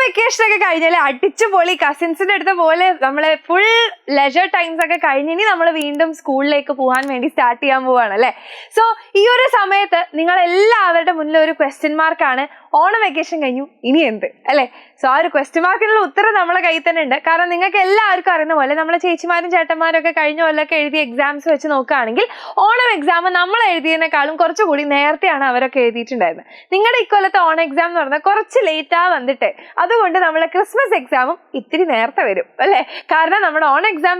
Vacation ഒക്കെ കഴിഞ്ഞാൽ അടിച്ചു പൊളി കസിൻസിന്റെ അടുത്ത പോലെ നമ്മളെ ഫുൾ ലെജർ ടൈംസ് ഒക്കെ കഴിഞ്ഞ് ഇനി നമ്മൾ വീണ്ടും സ്കൂളിലേക്ക് പോകാൻ വേണ്ടി സ്റ്റാർട്ട് ചെയ്യാൻ പോവാണ് അല്ലേ. സോ ഈ ഒരു സമയത്ത് നിങ്ങൾ എല്ലാവരുടെ മുന്നിൽ ഒരു ക്വസ്റ്റ്യൻ മാർക്കാണ്, ഓണം വെക്കേഷൻ കഴിഞ്ഞു ഇനി എന്ത് അല്ലേ. സോ ആ ഒരു ക്വസ്റ്റ്യൻ മാർക്കിനുള്ള ഉത്തരം നമ്മളെ കയ്യിൽ തന്നെ ഉണ്ട്. കാരണം നിങ്ങൾക്ക് എല്ലാവർക്കും അറിയുന്ന പോലെ നമ്മളെ ചേച്ചിമാരും ചേട്ടന്മാരും ഒക്കെ കഴിഞ്ഞ കൊല്ലമൊക്കെ എഴുതിയ എക്സാംസ് വെച്ച് നോക്കുകയാണെങ്കിൽ ഓണം എക്സാം നമ്മൾ എഴുതിയതിനേക്കാളും കുറച്ചുകൂടി നേരത്തെയാണ് അവരൊക്കെ എഴുതിയിട്ടുണ്ടായിരുന്നത്. നിങ്ങളുടെ ഇക്കൊല്ലത്തെ ഓണം എക്സാം എന്ന് പറഞ്ഞാൽ കുറച്ച് ലേറ്റാ വന്നിട്ട്, അതുകൊണ്ട് നമ്മളെ ക്രിസ്മസ് എക്സാമും ഇത്തിരി നേരത്തെ വരും അല്ലേ. കാരണം നമ്മുടെ ഓണം എക്സാം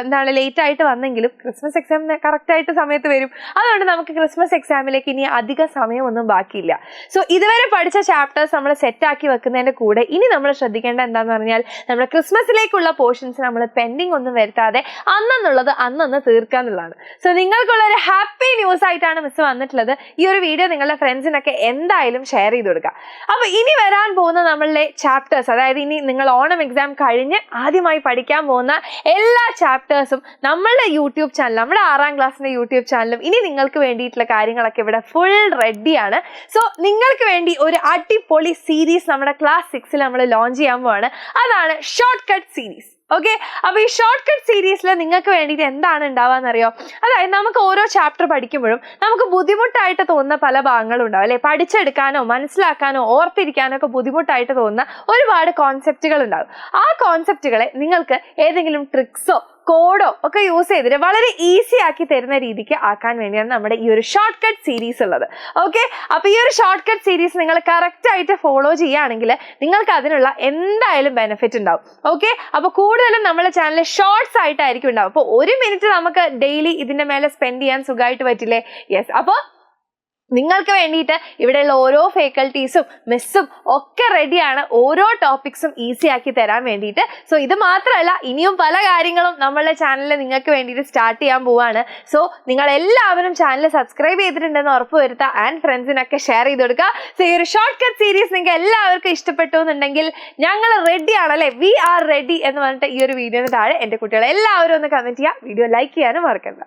എന്താണ് ലേറ്റ് ആയിട്ട് വന്നെങ്കിലും ക്രിസ്മസ് എക്സാം കറക്റ്റ് ആയിട്ട് സമയത്ത് വരും. അതുകൊണ്ട് നമുക്ക് ക്രിസ്മസ് എക്സാമിലേക്ക് ഇനി അധിക സമയമൊന്നും ബാക്കിയില്ല. സോ ഇതുവരെ പഠിച്ച ചാപ്റ്റേഴ്സ് നമ്മൾ സെറ്റ് ആക്കി വെക്കുന്നതിന്റെ കൂടെ ഇനി നമ്മൾ ശ്രദ്ധിക്കേണ്ട എന്താന്ന് പറഞ്ഞാൽ നമ്മുടെ ക്രിസ്മസിലേക്കുള്ള പോർഷൻസ് നമ്മൾ പെൻഡിങ് ഒന്നും വരുത്താതെ അന്നുള്ളത് അന്നൊന്ന് തീർക്കാന്നുള്ളതാണ്. സോ നിങ്ങൾക്കുള്ള ഒരു ഹാപ്പി ന്യൂസ് ആയിട്ടാണ് മിസ് വന്നിട്ടുള്ളത്. ഈ ഒരു വീഡിയോ നിങ്ങളുടെ ഫ്രണ്ട്സിനൊക്കെ എന്തായാലും ഷെയർ ചെയ്ത് കൊടുക്കുക. അപ്പൊ ഇനി വരാൻ പോകുന്ന നമ്മളുടെ ചാപ്റ്റേഴ്സ്, അതായത് ഇനി നിങ്ങൾ ഓണം എക്സാം കഴിഞ്ഞ് ആദ്യമായി പഠിക്കാൻ പോകുന്ന എല്ലാ ചാപ്റ്റേഴ്സും നമ്മളുടെ യൂട്യൂബ് ചാനൽ, നമ്മുടെ 6ാം ക്ലാസ്സിന്റെ യൂട്യൂബ് ചാനലും ഇനി നിങ്ങൾക്ക് വേണ്ടിയിട്ടുള്ള കാര്യങ്ങളൊക്കെ ഇവിടെ ഫുൾ റെഡിയാണ്. സോ നിങ്ങൾക്ക് വേണ്ടി ഒരു അടിപൊളി സീരീസ് നമ്മുടെ ക്ലാസ് 6 നമ്മൾ ലോഞ്ച് ചെയ്യാൻ പോവാണ്. അതാണ് ഷോർട്ട് കട്ട് സീരീസ്. ഓക്കെ, അപ്പൊ ഈ ഷോർട്ട് കട്ട് സീരീസിൽ നിങ്ങൾക്ക് വേണ്ടിയിട്ട് എന്താണ് ഉണ്ടാവാന്നറിയോ? അതായത് നമുക്ക് ഓരോ ചാപ്റ്റർ പഠിക്കുമ്പോഴും നമുക്ക് ബുദ്ധിമുട്ടായിട്ട് തോന്നുന്ന പല ഭാഗങ്ങളും ഉണ്ടാവും അല്ലെ. പഠിച്ചെടുക്കാനോ മനസ്സിലാക്കാനോ ഓർത്തിരിക്കാനോ ഒക്കെ ബുദ്ധിമുട്ടായിട്ട് തോന്നുന്ന ഒരുപാട് കോൺസെപ്റ്റുകൾ ഉണ്ടാവും. ആ കോൺസെപ്റ്റുകളെ നിങ്ങൾക്ക് ഏതെങ്കിലും ട്രിക്സോ കോഡോ ഒക്കെ യൂസ് ചെയ്തിട്ട് വളരെ ഈസി ആക്കി തരുന്ന രീതിക്ക് ആക്കാൻ വേണ്ടിയാണ് നമ്മുടെ ഈ ഒരു ഷോർട്ട് കട്ട് സീരീസ് ഉള്ളത്. ഓക്കെ, അപ്പൊ ഈ ഒരു ഷോർട്ട് കട്ട് സീരീസ് നിങ്ങൾ കറക്റ്റ് ആയിട്ട് ഫോളോ ചെയ്യുകയാണെങ്കിൽ നിങ്ങൾക്ക് അതിനുള്ള എന്തായാലും ബെനിഫിറ്റ് ഉണ്ടാവും. ഓക്കെ, അപ്പൊ കൂടുതലും നമ്മുടെ ചാനലിൽ ഷോർട്സ് ആയിട്ടായിരിക്കും ഉണ്ടാവും. അപ്പൊ 1 മിനിറ്റ് നമുക്ക് ഡെയിലി ഇതിന്റെ മേലെ സ്പെൻഡ് ചെയ്യാൻ സുഖമായിട്ട് പറ്റില്ലേ? യെസ്, അപ്പൊ നിങ്ങൾക്ക് വേണ്ടിയിട്ട് ഇവിടെയുള്ള ഓരോ ഫാക്കൽറ്റീസും മിസ്സും ഒക്കെ റെഡിയാണ് ഓരോ ടോപ്പിക്സും ഈസി ആക്കി തരാൻ വേണ്ടിയിട്ട്. സോ ഇത് മാത്രമല്ല, ഇനിയും പല കാര്യങ്ങളും നമ്മളുടെ ചാനലിൽ നിങ്ങൾക്ക് വേണ്ടിയിട്ട് സ്റ്റാർട്ട് ചെയ്യാൻ പോവാണ്. സോ നിങ്ങൾ എല്ലാവരും ചാനൽ സബ്സ്ക്രൈബ് ചെയ്തിട്ടുണ്ടെന്ന് ഉറപ്പ് വരുത്തുക ആൻഡ് ഫ്രണ്ട്സിനൊക്കെ ഷെയർ ചെയ്ത് കൊടുക്കുക. സോ ഈ ഒരു ഷോർട്ട് കട്ട് സീരീസ് നിങ്ങൾക്ക് എല്ലാവർക്കും ഇഷ്ടപ്പെട്ടു എന്നുണ്ടെങ്കിൽ ഞങ്ങൾ റെഡിയാണ് അല്ലേ, വി ആർ റെഡി എന്ന് പറഞ്ഞിട്ട് ഈ ഒരു വീഡിയോന് താഴെ എൻ്റെ കുട്ടികളെ എല്ലാവരും ഒന്ന് കമൻറ്റ് ചെയ്യുക, വീഡിയോ ലൈക്ക് ചെയ്യാനും മറക്കണ്ട.